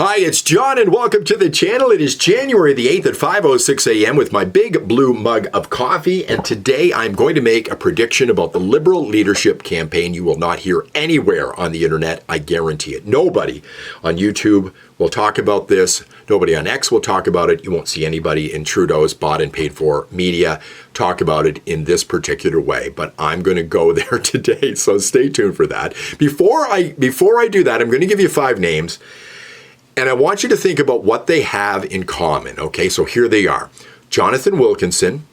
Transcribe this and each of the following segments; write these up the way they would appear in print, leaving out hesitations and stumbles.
Hi, it's John and welcome to the channel. It is January the 8th at 5:06 a.m. with my big blue mug of coffee, and today I'm going to make a prediction about the Liberal leadership campaign you will not hear anywhere on the internet, I guarantee it. Nobody on YouTube will talk about this. Nobody on X will talk about it. You won't see anybody in Trudeau's bought and paid for media talk about it in this particular way, but I'm going to go there today, so stay tuned for that. Before I do that, I'm going to give you 5 names. And I want you to think about what they have in common, okay? So here they are. Jonathan Wilkinson,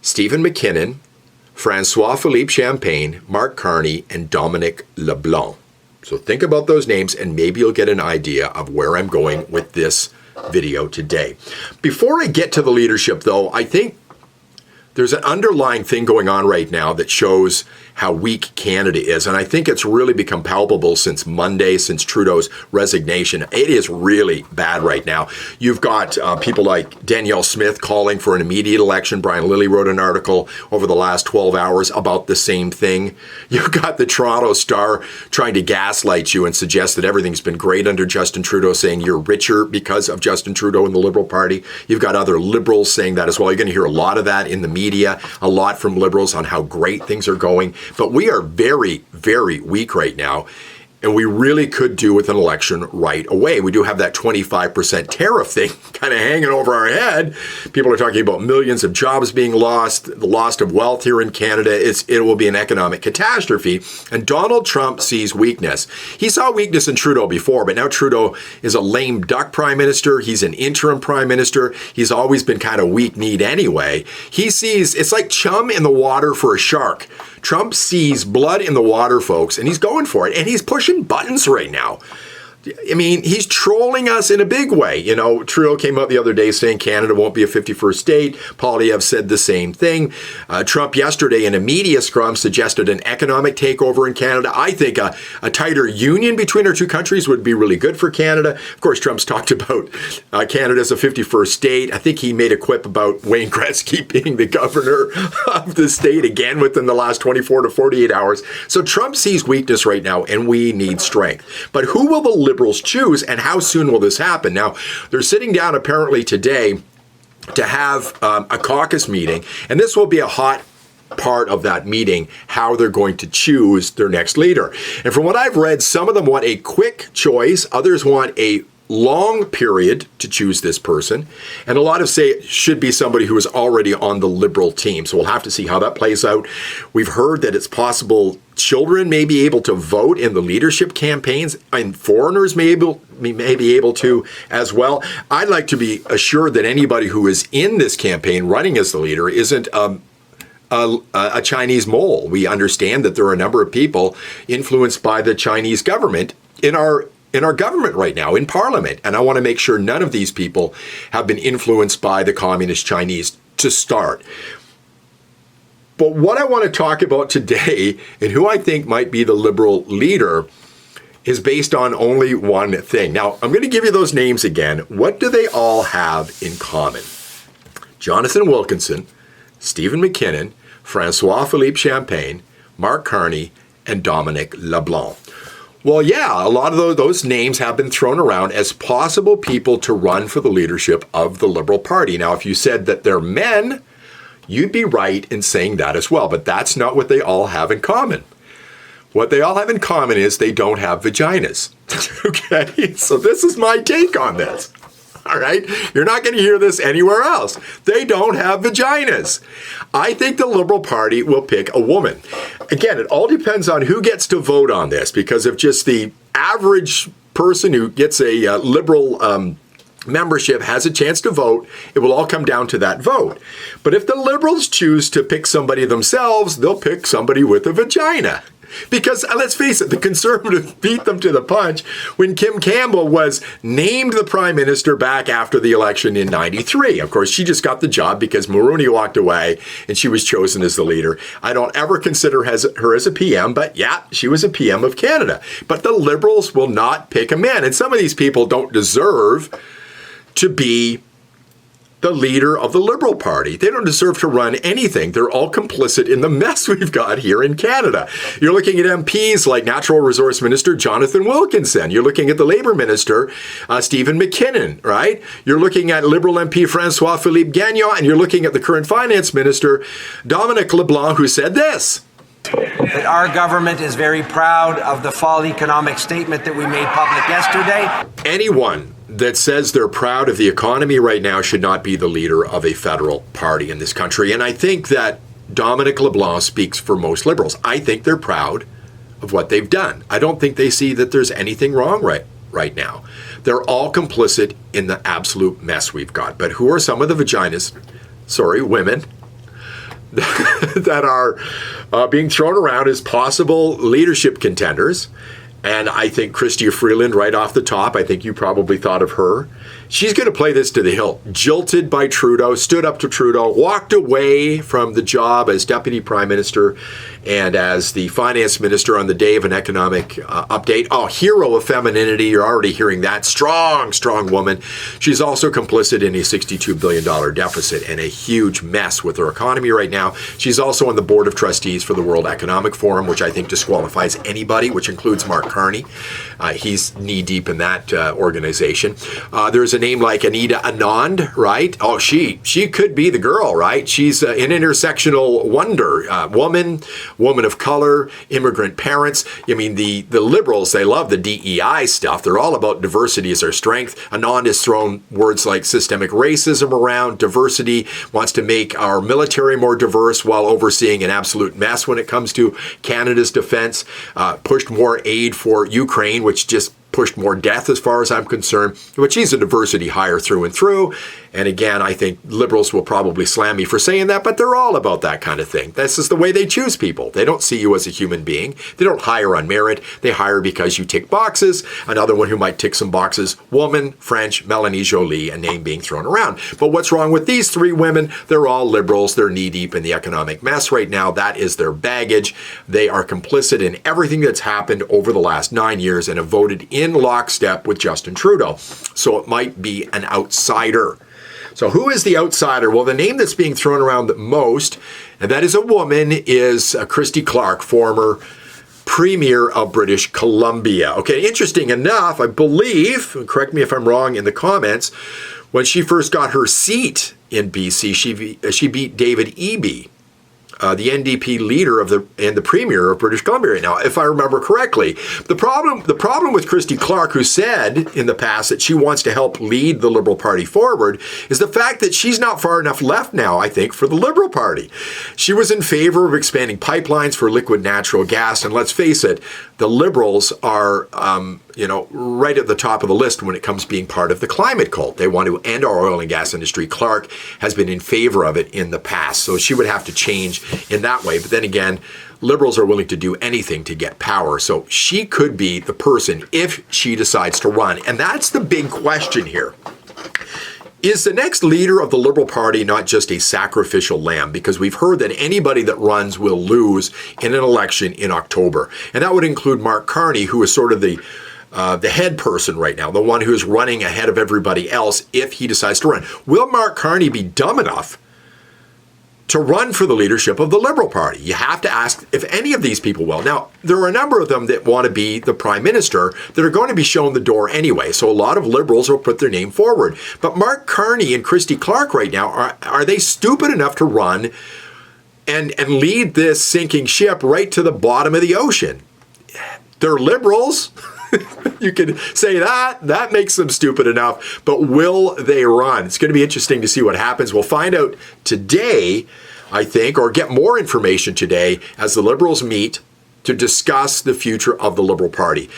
Stephen McKinnon, Francois-Philippe Champagne, Mark Carney, and Dominic LeBlanc. So think about those names and maybe you'll get an idea of where I'm going with this video today. Before I get to the leadership though, I think there's an underlying thing going on right now that shows how weak Canada is. And I think it's really become palpable since Monday, since Trudeau's resignation. It is really bad right now. You've got people like Danielle Smith calling for an immediate election. Brian Lilly wrote an article over the last 12 hours about the same thing. You've got the Toronto Star trying to gaslight you and suggest that everything's been great under Justin Trudeau, saying you're richer because of Justin Trudeau and the Liberal Party. You've got other Liberals saying that as well. You're going to hear a lot of that in the media, a lot from Liberals on how great things are going. But we are very, very weak right now, and we really could do with an election right away. We do have that 25% tariff thing kind of hanging over our head. People are talking about millions of jobs being lost, the loss of wealth here in Canada. It will be an economic catastrophe. And Donald Trump sees weakness. He saw weakness in Trudeau before, but now Trudeau is a lame duck prime minister. He's an interim prime minister. He's always been kind of weak-kneed anyway. He sees, it's like chum in the water for a shark. Trump sees blood in the water, folks, and he's going for it, and he's pushing buttons right now. I mean, he's trolling us in a big way. You know, Trudeau came out the other day saying Canada won't be a 51st state. Poilievre said the same thing. Trump yesterday in a media scrum suggested an economic takeover in Canada. I think a tighter union between our two countries would be really good for Canada. Of course, Trump's talked about Canada as a 51st state. I think he made a quip about Wayne Gretzky being the governor of the state again within the last 24 to 48 hours. So Trump sees weakness right now, and we need strength. But who will the Liberals choose, and how soon will this happen? Now, they're sitting down apparently today to have a caucus meeting, and this will be a hot part of that meeting, how they're going to choose their next leader. And from what I've read, some of them want a quick choice, others want a long period to choose this person, and a lot of say it should be somebody who is already on the Liberal team. So we'll have to see how that plays out. We've heard that it's possible children may be able to vote in the leadership campaigns, and foreigners may be able to as well. I'd like to be assured that anybody who is in this campaign running as the leader isn't a Chinese mole. We understand that there are a number of people influenced by the Chinese government in our government right now, in Parliament. And I want to make sure none of these people have been influenced by the communist Chinese to start. But what I want to talk about today, and who I think might be the Liberal leader, is based on only one thing. Now, I'm going to give you those names again. What do they all have in common? Jonathan Wilkinson, Stephen McKinnon, Francois-Philippe Champagne, Mark Carney, and Dominic LeBlanc. Well, yeah, a lot of those names have been thrown around as possible people to run for the leadership of the Liberal Party. Now, if you said that they're men, you'd be right in saying that as well, but that's not what they all have in common. What they all have in common is they don't have vaginas. Okay, so this is my take on this. All right, you're not going to hear this anywhere else. They don't have vaginas. I think the Liberal Party will pick a woman. Again, it all depends on who gets to vote on this, because if just the average person who gets a Liberal membership has a chance to vote, it will all come down to that vote. But if the Liberals choose to pick somebody themselves, they'll pick somebody with a vagina. Because let's face it, the Conservatives beat them to the punch when Kim Campbell was named the Prime Minister back after the election in '93. Of course, she just got the job because Mulroney walked away and she was chosen as the leader. I don't ever consider her as a PM, but yeah, she was a PM of Canada. But the Liberals will not pick a man. And some of these people don't deserve to be the leader of the Liberal Party. They don't deserve to run anything. They're all complicit in the mess we've got here in Canada. You're looking at MPs like Natural Resource Minister Jonathan Wilkinson. You're looking at the Labour Minister, Stephen McKinnon, right? You're looking at Liberal MP Francois-Philippe Gagnon, and you're looking at the current Finance Minister, Dominic LeBlanc, who said this. That our government is very proud of the fall economic statement that we made public yesterday. Anyone that says they're proud of the economy right now should not be the leader of a federal party in this country. And I think that Dominic LeBlanc speaks for most Liberals. I think they're proud of what they've done. I don't think they see that there's anything wrong right now. They're all complicit in the absolute mess we've got. But who are some of the women, that are being thrown around as possible leadership contenders? And I think Christy Freeland, right off the top, I think you probably thought of her. She's going to play this to the hilt. Jilted by Trudeau, stood up to Trudeau, walked away from the job as Deputy Prime Minister and as the Finance Minister on the day of an economic update. Oh, hero of femininity. You're already hearing that. Strong, strong woman. She's also complicit in a $62 billion deficit and a huge mess with her economy right now. She's also on the Board of Trustees for the World Economic Forum, which I think disqualifies anybody, which includes Mark Carney. He's knee-deep in that organization. There's a name like Anita Anand, right? Oh, she could be the girl, right? She's an intersectional wonder. Woman of color, immigrant parents. I mean, the Liberals, they love the DEI stuff. They're all about diversity as their strength. Anand has thrown words like systemic racism around, diversity, wants to make our military more diverse while overseeing an absolute mess when it comes to Canada's defense, pushed more aid for Ukraine, which just pushed more death as far as I'm concerned. But she's a diversity hire through and through. And again, I think Liberals will probably slam me for saying that, but they're all about that kind of thing. This is the way they choose people. They don't see you as a human being. They don't hire on merit. They hire because you tick boxes. Another one who might tick some boxes, woman, French, Melanie Joly, a name being thrown around. But what's wrong with these three women? They're all Liberals. They're knee-deep in the economic mess right now. That is their baggage. They are complicit in everything that's happened over the last 9 years and have voted in lockstep with Justin Trudeau. So it might be an outsider. So who is the outsider? Well, the name that's being thrown around the most, and that is a woman, is Christy Clark, former Premier of British Columbia. Okay, interesting enough, I believe, correct me if I'm wrong in the comments, when she first got her seat in BC, she beat David Eby, the NDP leader and the Premier of British Columbia right now, if I remember correctly. The problem with Christy Clark, who said in the past that she wants to help lead the Liberal Party forward, is the fact that she's not far enough left now, I think, for the Liberal Party. She was in favor of expanding pipelines for liquid natural gas, and let's face it, the Liberals are right at the top of the list when it comes to being part of the climate cult. They want to end our oil and gas industry. Clark has been in favor of it in the past, so she would have to change in that way. But then again, Liberals are willing to do anything to get power, so she could be the person if she decides to run. And that's the big question here. Is the next leader of the Liberal Party not just a sacrificial lamb? Because we've heard that anybody that runs will lose in an election in October. And that would include Mark Carney, who is sort of the head person right now, the one who is running ahead of everybody else if he decides to run. Will Mark Carney be dumb enough to run for the leadership of the Liberal Party? You have to ask if any of these people will. Now, there are a number of them that want to be the Prime Minister that are going to be shown the door anyway, so a lot of Liberals will put their name forward. But Mark Carney and Christy Clark right now, are they stupid enough to run and lead this sinking ship right to the bottom of the ocean? They're Liberals. You can say that makes them stupid enough, but will they run? It's going to be interesting to see what happens. We'll find out today, I think, or get more information today as the Liberals meet to discuss the future of the Liberal Party.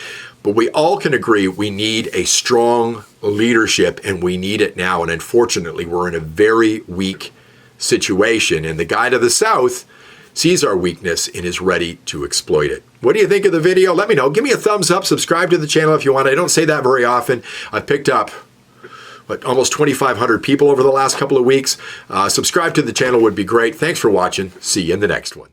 But we all can agree we need a strong leadership, and we need it now. And unfortunately, we're in a very weak situation, and the guy to the south sees our weakness and is ready to exploit it. What do you think of the video? Let me know. Give me a thumbs up. Subscribe to the channel if you want. I don't say that very often. I've picked up almost 2,500 people over the last couple of weeks. Subscribe to the channel would be great. Thanks for watching. See you in the next one.